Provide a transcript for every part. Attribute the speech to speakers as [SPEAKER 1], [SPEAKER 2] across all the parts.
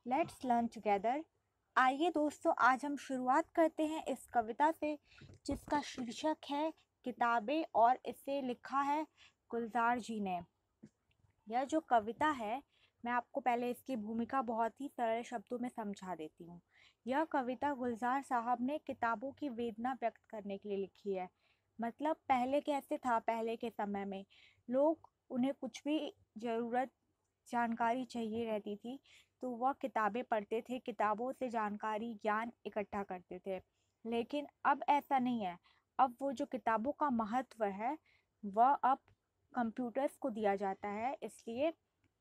[SPEAKER 1] Let's learn together. आइए दोस्तों, आज हम शुरुआत करते हैं इस कविता से जिसका शीर्षक है किताबें, और इसे लिखा है गुलजार जी ने। यह जो कविता है, मैं आपको पहले इसकी भूमिका बहुत ही सरल शब्दों में समझा देती हूँ। यह कविता गुलजार साहब ने किताबों की वेदना व्यक्त करने के लिए लिखी है। मतलब पहले कैसे था, पहले के समय में लोग, उन्हें कुछ भी ज़रूरत जानकारी चाहिए रहती थी तो वह किताबें पढ़ते थे, किताबों से जानकारी ज्ञान इकट्ठा करते थे। लेकिन अब ऐसा नहीं है। अब वो जो किताबों का महत्व है वह अब कंप्यूटर्स को दिया जाता है, इसलिए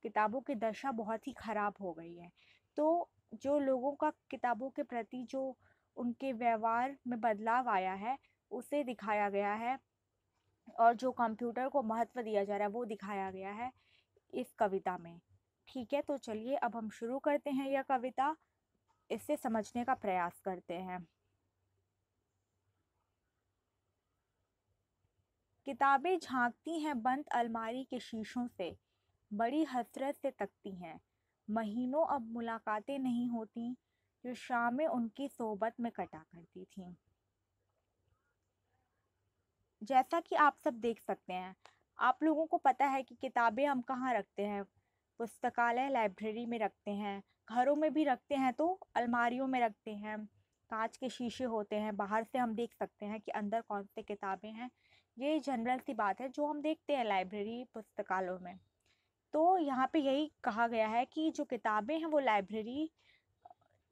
[SPEAKER 1] किताबों की दशा बहुत ही ख़राब हो गई है। तो जो लोगों का किताबों के प्रति जो उनके व्यवहार में बदलाव आया है उसे दिखाया गया है, और जो कंप्यूटर को महत्व दिया जा रहा है वो दिखाया गया है इस कविता में। ठीक है, तो चलिए अब हम शुरू करते हैं यह कविता, इसे समझने का प्रयास करते हैं। किताबें झांकती हैं बंद अलमारी के शीशों से, बड़ी हसरत से तकती हैं। महीनों अब मुलाकातें नहीं होती जो शामें उनकी सोहबत में कटा करती थीं। जैसा कि आप सब देख सकते हैं, आप लोगों को पता है कि किताबें हम कहाँ रखते हैं। पुस्तकालय, लाइब्रेरी में रखते हैं, घरों में भी रखते हैं तो अलमारियों में रखते हैं। कांच के शीशे होते हैं, बाहर से हम देख सकते हैं कि अंदर कौन सी किताबें हैं। ये जनरल सी बात है जो हम देखते हैं लाइब्रेरी, पुस्तकालयों में। तो यहाँ पे यही कहा गया है कि जो किताबें हैं वो लाइब्रेरी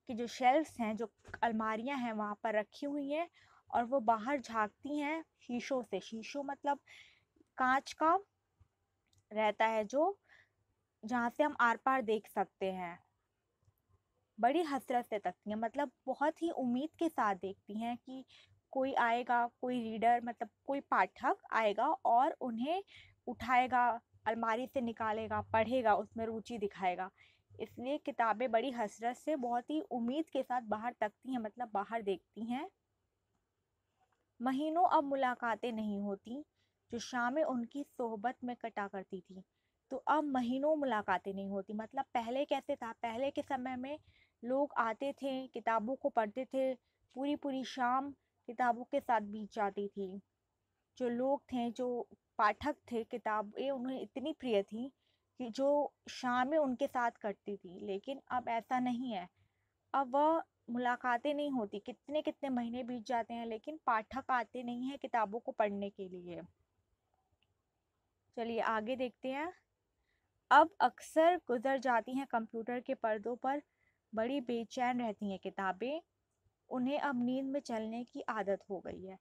[SPEAKER 1] की जो शेल्फ्स हैं, जो अलमारियां हैं वहाँ पर रखी हुई हैं, और वो बाहर झांकती हैं शीशों से। शीशों मतलब कांच का रहता है जो, जहाँ से हम आर पार देख सकते हैं। बड़ी हसरत से तकती हैं मतलब बहुत ही उम्मीद के साथ देखती हैं कि कोई आएगा, कोई रीडर मतलब कोई पाठक आएगा और उन्हें उठाएगा, अलमारी से निकालेगा, पढ़ेगा, उसमें रुचि दिखाएगा। इसलिए किताबें बड़ी हसरत से, बहुत ही उम्मीद के साथ बाहर तकती हैं, मतलब बाहर देखती हैं। महीनों अब मुलाकातें नहीं होती जो शामें उनकी सोहबत में कटा करती थी। तो अब महीनों मुलाकातें नहीं होती, मतलब पहले कैसे था, पहले के समय में लोग आते थे, किताबों को पढ़ते थे, पूरी पूरी शाम किताबों के साथ बीत जाती थी। जो लोग थे, जो पाठक थे, किताबें उन्हें इतनी प्रिय थी कि जो शामें उनके साथ कटती थी। लेकिन अब ऐसा नहीं है। अब वह मुलाकातें नहीं होती, कितने कितने महीने बीत जाते हैं लेकिन पाठक आते नहीं हैं किताबों को पढ़ने के लिए। चलिए आगे देखते हैं। अब अक्सर गुजर जाती हैं कंप्यूटर के पर्दों पर, बड़ी बेचैन रहती हैं किताबें, उन्हें अब नींद में चलने की आदत हो गई है।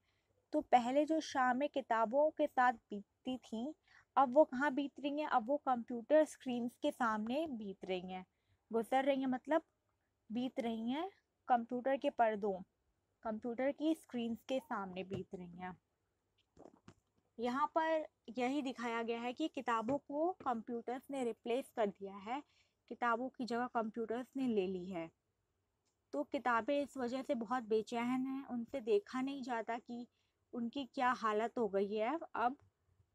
[SPEAKER 1] तो पहले जो शामें किताबों के साथ बीतती थीं, अब वो कहाँ बीत रही हैं, अब वो कंप्यूटर स्क्रीन्स के सामने बीत रही हैं। गुजर रही हैं मतलब बीत रही हैं कंप्यूटर के पर्दों, कंप्यूटर की स्क्रीन्स के सामने बीत रही हैं। यहाँ पर यही दिखाया गया है कि किताबों को कंप्यूटर्स ने रिप्लेस कर दिया है, किताबों की जगह कंप्यूटर्स ने ले ली है। तो किताबें इस वजह से बहुत बेचैन हैं, उनसे देखा नहीं जाता कि उनकी क्या हालत हो गई है अब।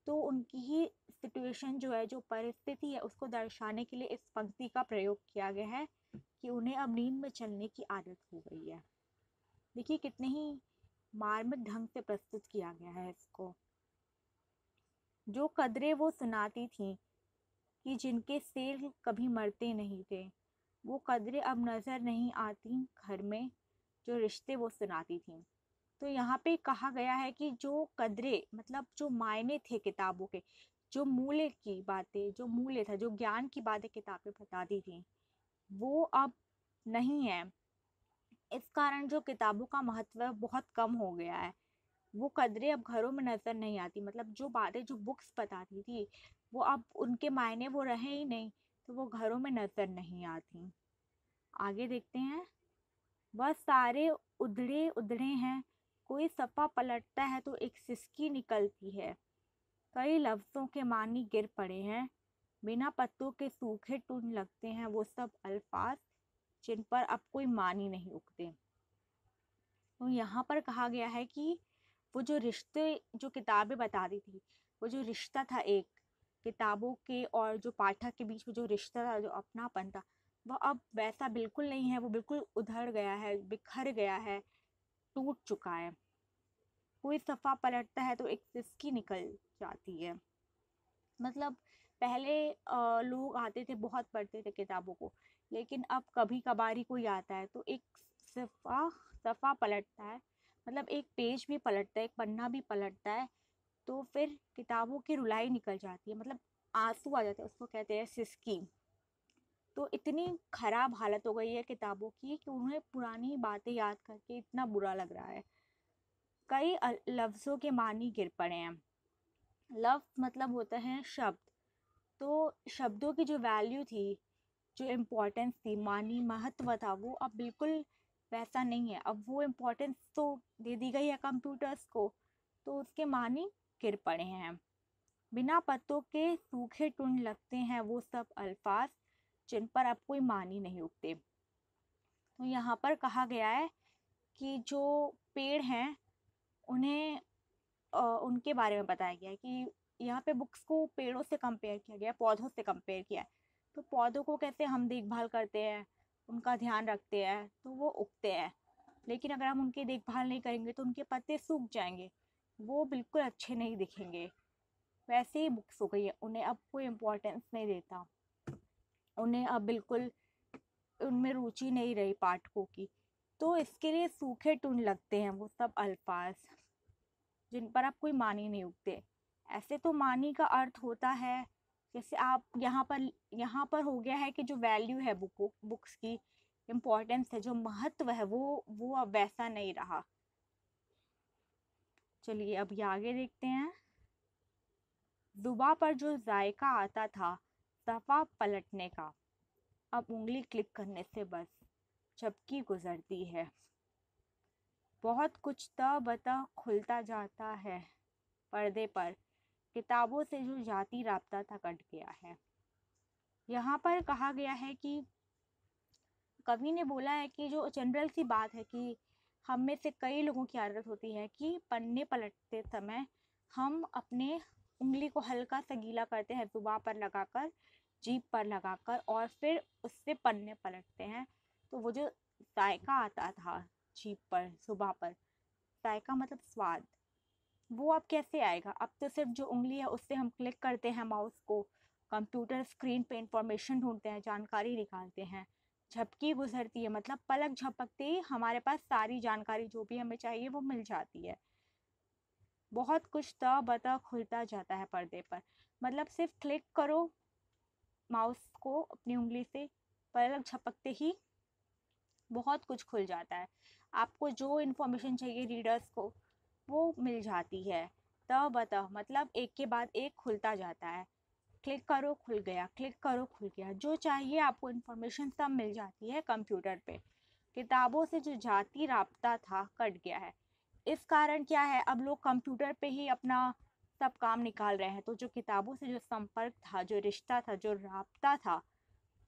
[SPEAKER 1] तो उनकी ही सिचुएशन जो है, जो परिस्थिति है, उसको दर्शाने के लिए इस पंक्ति का प्रयोग किया गया है कि उन्हें अब नींद में चलने की आदत हो गई है। देखिए कितने ही मार्मिक ढंग से प्रस्तुत किया गया है इसको। जो कदरें वो सुनाती थी कि जिनके शेर कभी मरते नहीं थे, वो कदरें अब नज़र नहीं आती घर में, जो रिश्ते वो सुनाती थी। तो यहाँ पे कहा गया है कि जो कदरें मतलब जो मायने थे किताबों के, जो मूल्य की बातें, जो मूल्य था, जो ज्ञान की बातें किताबें बताती थी, वो अब नहीं है। इस कारण जो किताबों का महत्व है बहुत कम हो गया है। वो कदरें अब घरों में नज़र नहीं आती, मतलब जो बातें जो बुक्स बताती थी वो अब उनके मायने वो रहे ही नहीं, तो वो घरों में नज़र नहीं आती। आगे देखते हैं। वह सारे उधड़े उधड़े हैं, कोई सपा पलटता है तो एक सिसकी निकलती है। कई लफ्ज़ों के मानी गिर पड़े हैं, बिना पत्तों के सूखे टूट लगते हैं वो सब अल्फाज, जिन पर अब कोई मानी नहीं उगते। तो यहाँ पर कहा गया है कि वो जो रिश्ते, जो किताबें बताती थी, वो जो रिश्ता था एक किताबों के और जो पाठक के बीच में जो रिश्ता था, जो अपनापन था, वह अब वैसा बिल्कुल नहीं है, वो बिल्कुल उधड़ गया है, बिखर गया है, टूट चुका है। कोई सफ़ा पलटता है तो एक सिसकी निकल जाती है। मतलब पहले लोग आते थे, बहुत पढ़ते थे किताबों को, लेकिन अब कभी कभार ही कोई आता है तो एक सफ़ा सफ़ा पलटता है, मतलब एक पेज भी पलटता है, एक पन्ना भी पलटता है, तो फिर किताबों की रुलाई निकल जाती है, मतलब आंसू आ जाते हैं, उसको कहते हैं सिसकी। तो इतनी खराब हालत हो गई है किताबों की कि उन्हें पुरानी बातें याद करके इतना बुरा लग रहा है। कई लफ्ज़ों के मानी गिर पड़े हैं। लफ्ज़ मतलब होता है शब्द। तो शब्दों की जो वैल्यू थी, जो इम्पोर्टेंस थी, मानी महत्व था, वो अब बिल्कुल वैसा नहीं है। अब वो इम्पोर्टेंस तो दे दी गई है कंप्यूटर्स को, तो उसके मानी गिर पड़े हैं। बिना पत्तों के सूखे टुंड लगते हैं वो सब अल्फाज, जिन पर अब कोई मानी नहीं उगते। तो यहाँ पर कहा गया है कि जो पेड़ हैं उन्हें उनके बारे में बताया गया है कि यहाँ पे बुक्स को पेड़ों से कंपेयर किया गया है, पौधों से कंपेयर किया है। तो पौधों को कैसे हम देखभाल करते हैं, उनका ध्यान रखते हैं, तो वो उगते हैं। लेकिन अगर हम उनकी देखभाल नहीं करेंगे तो उनके पत्ते सूख जाएंगे, वो बिल्कुल अच्छे नहीं दिखेंगे। वैसे ही बुक्स हो गई है, उन्हें अब कोई इम्पोर्टेंस नहीं देता, उन्हें अब बिल्कुल उनमें रुचि नहीं रही पाठकों की। तो इसके लिए सूखे टुंड लगते हैं वो सब अल्फाज, जिन पर अब कोई मानी नहीं उगते। ऐसे तो मानी का अर्थ होता है, जैसे आप यहाँ पर हो गया है कि जो वैल्यू है बुक्स की, इम्पोर्टेंस है, जो महत्व है, वो अब वैसा नहीं रहा। चलिए अब ये आगे देखते हैं। जुबा पर जो जायका आता था सफ़ा पलटने का, अब उंगली क्लिक करने से बस झपकी गुजरती है। बहुत कुछ बता खुलता जाता है पर्दे पर, किताबों से जो जाती राब्ता था कट गया है। यहाँ पर कहा गया है कि कवि ने बोला है कि जो जनरल सी बात है कि हम में से कई लोगों की आदत होती है कि पन्ने पलटते समय हम अपने उंगली को हल्का सा गीला करते हैं, जुबान पर लगाकर, जीभ पर लगाकर, और फिर उससे पन्ने पलटते हैं। तो वो जो जायका आता था जीभ पर, जुबान पर, जायका मतलब स्वाद, वो अब कैसे आएगा? अब तो सिर्फ जो उंगली है उससे हम क्लिक करते हैं माउस को, कंप्यूटर स्क्रीन पे इंफॉर्मेशन ढूंढते हैं, जानकारी निकालते हैं, झपकी गुजरती है, मतलब पलक झपकते ही हमारे पास सारी जानकारी जो भी हमें चाहिए वो मिल जाती है। बहुत कुछ बता खुलता जाता है पर्दे पर, मतलब सिर्फ क्लिक करो माउस को अपनी उंगली से, पलक झपकते ही बहुत कुछ खुल जाता है। आपको जो इन्फॉर्मेशन चाहिए रीडर्स को वो मिल जाती है। बता मतलब एक के बाद एक खुलता जाता है। क्लिक करो खुल गया, क्लिक करो खुल गया, जो चाहिए आपको इन्फॉर्मेशन सब मिल जाती है कंप्यूटर पे। किताबों से जो जाती राब्ता था कट गया है। इस कारण क्या है, अब लोग कंप्यूटर पे ही अपना सब काम निकाल रहे हैं, तो जो किताबों से जो संपर्क था, जो रिश्ता था, जो राब्ता था,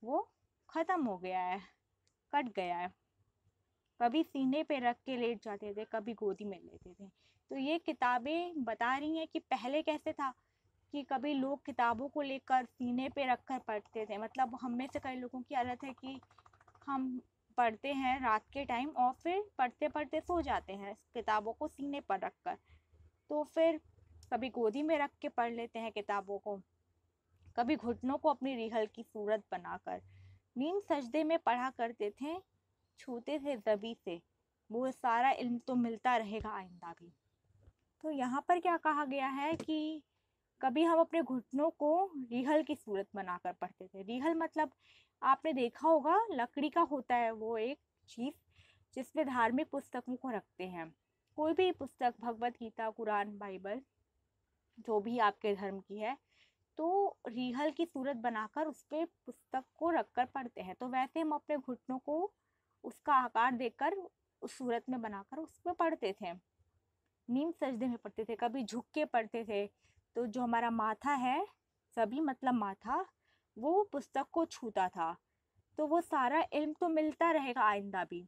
[SPEAKER 1] वो खत्म हो गया है, कट गया है। कभी सीने पे रख के लेट जाते थे, कभी गोदी में लेते थे। तो ये किताबें बता रही हैं कि पहले कैसे था, कि कभी लोग किताबों को लेकर सीने पे रख कर पढ़ते थे। मतलब हम में से कई लोगों की आदत है कि हम पढ़ते हैं रात के टाइम और फिर पढ़ते पढ़ते सो जाते हैं किताबों को सीने पर रख कर। तो फिर कभी गोदी में रख के पढ़ लेते हैं किताबों को, कभी घुटनों को अपनी रिहल की सूरत बनाकर। नींद सजदे में पढ़ा करते थे, छूते थे जबी से, वो सारा इल्म तो मिलता रहेगा आइंदा भी। तो यहाँ पर क्या कहा गया है कि कभी हम अपने घुटनों को रिहल की सूरत बनाकर पढ़ते थे। रिहल मतलब आपने देखा होगा, लकड़ी का होता है वो एक चीज़ जिसमें धार्मिक पुस्तकों को रखते हैं। कोई भी पुस्तक, भगवत गीता, कुरान, बाइबल, जो भी आपके धर्म की है, तो रिहल की सूरत बनाकर उस पर पुस्तक को रखकर पढ़ते हैं। तो वैसे हम अपने घुटनों को उसका आकार देकर उस सूरत में बनाकर उस पर पढ़ते थे। नीम सजदे में पढ़ते थे, कभी झुक के पढ़ते थे। तो जो हमारा माथा है, सभी मतलब माथा, वो पुस्तक को छूता था। तो वो सारा इल्म तो मिलता रहेगा आइंदा भी।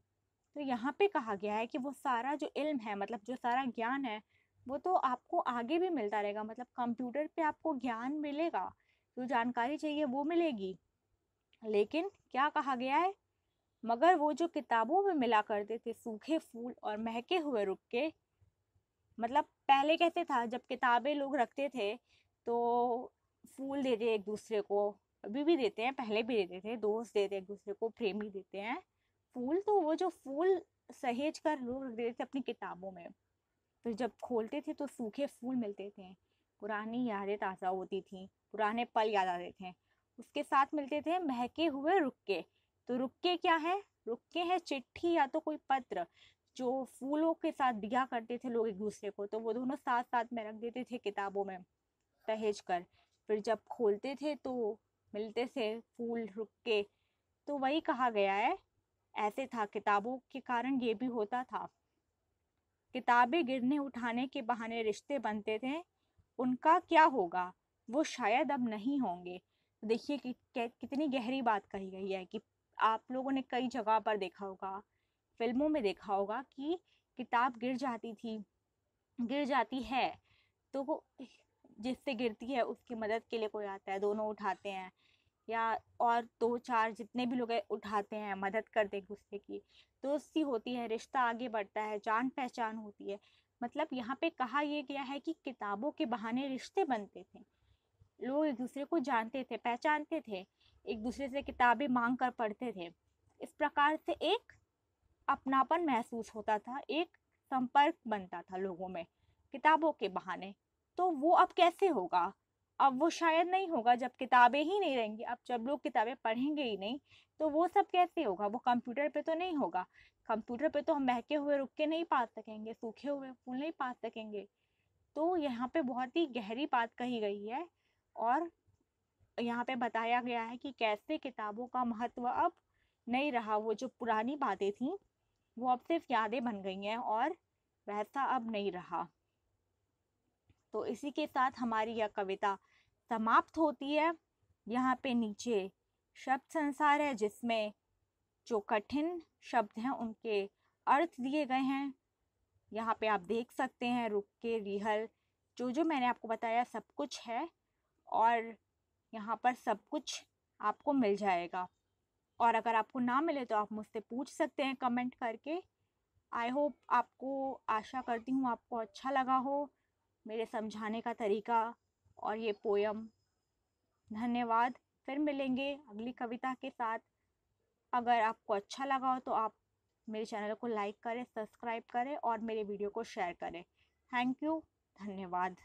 [SPEAKER 1] तो यहाँ पे कहा गया है कि वो सारा जो इल्म है, मतलब जो सारा ज्ञान है, वो तो आपको आगे भी मिलता रहेगा। मतलब कंप्यूटर पे आपको ज्ञान मिलेगा, जो जानकारी चाहिए वो मिलेगी। लेकिन क्या कहा गया है, मगर वो जो किताबों में मिला करते थे सूखे फूल और महके हुए रुक्के, मतलब पहले कैसे था, जब किताबें लोग रखते थे तो फूल देते एक दूसरे को, अभी भी देते हैं, पहले भी देते थे, दोस्त देते एक दूसरे को, प्रेमी देते हैं फूल, तो वो जो फूल सहेज कर लोग रख देते थे अपनी किताबों में, फिर जब खोलते थे तो सूखे फूल मिलते थे, पुरानी यादें ताज़ा होती थी, पुराने पल याद आते थे। उसके साथ मिलते थे महके हुए रुक्के। तो रुक्के क्या है, रुक्के है चिट्ठी या तो कोई पत्र जो फूलों के साथ दिया करते थे लोग एक दूसरे को, तो वो दोनों साथ साथ में रख देते थे किताबों में सहेज कर, फिर जब खोलते थे तो मिलते थे फूल रुक्के। तो वही कहा गया है, ऐसे था, किताबों के कारण ये भी होता था। किताबें गिरने उठाने के बहाने रिश्ते बनते थे, उनका क्या होगा, वो शायद अब नहीं होंगे। देखिए कि कितनी गहरी बात कही गई है कि आप लोगों ने कई जगह पर देखा होगा, फिल्मों में देखा होगा कि किताब गिर जाती थी, गिर जाती है, तो वो जिससे गिरती है उसकी मदद के लिए कोई आता है, दोनों उठाते हैं, या और दो चार जितने भी लोग हैं उठाते हैं, मदद करते एक दूसरे की, दोस्ती होती है, रिश्ता आगे बढ़ता है, जान पहचान होती है। मतलब यहाँ पे कहा यह गया है कि किताबों के बहाने रिश्ते बनते थे, लोग एक दूसरे को जानते थे, पहचानते थे, एक दूसरे से किताबें मांग कर पढ़ते थे। इस प्रकार से एक अपनापन महसूस होता था, एक संपर्क बनता था लोगों में किताबों के बहाने। तो वो अब कैसे होगा, अब वो शायद नहीं होगा जब किताबें ही नहीं रहेंगी, अब जब लोग किताबें पढ़ेंगे ही नहीं तो वो सब कैसे होगा, वो कंप्यूटर पे तो नहीं होगा, कंप्यूटर पे तो हम महके हुए रुक के नहीं पा सकेंगे, सूखे हुए फूल नहीं पा सकेंगे। तो यहाँ पे बहुत ही गहरी बात कही गई है, और यहाँ पे बताया गया है कि कैसे किताबों का महत्व अब नहीं रहा, वो जो पुरानी बातें थी वो अब सिर्फ यादें बन गई हैं और वैसा अब नहीं रहा। तो इसी के साथ हमारी यह कविता समाप्त होती है। यहाँ पे नीचे शब्द संसार है जिसमें जो कठिन शब्द हैं उनके अर्थ दिए गए हैं। यहाँ पे आप देख सकते हैं रुक के, रिहल, जो जो मैंने आपको बताया सब कुछ है, और यहाँ पर सब कुछ आपको मिल जाएगा। और अगर आपको ना मिले तो आप मुझसे पूछ सकते हैं कमेंट करके। आई होप आपको, आशा करती हूँ आपको अच्छा लगा हो मेरे समझाने का तरीका और ये पोयम। धन्यवाद। फिर मिलेंगे अगली कविता के साथ। अगर आपको अच्छा लगा हो तो आप मेरे चैनल को लाइक करें, सब्सक्राइब करें और मेरे वीडियो को शेयर करें। Thank you. धन्यवाद।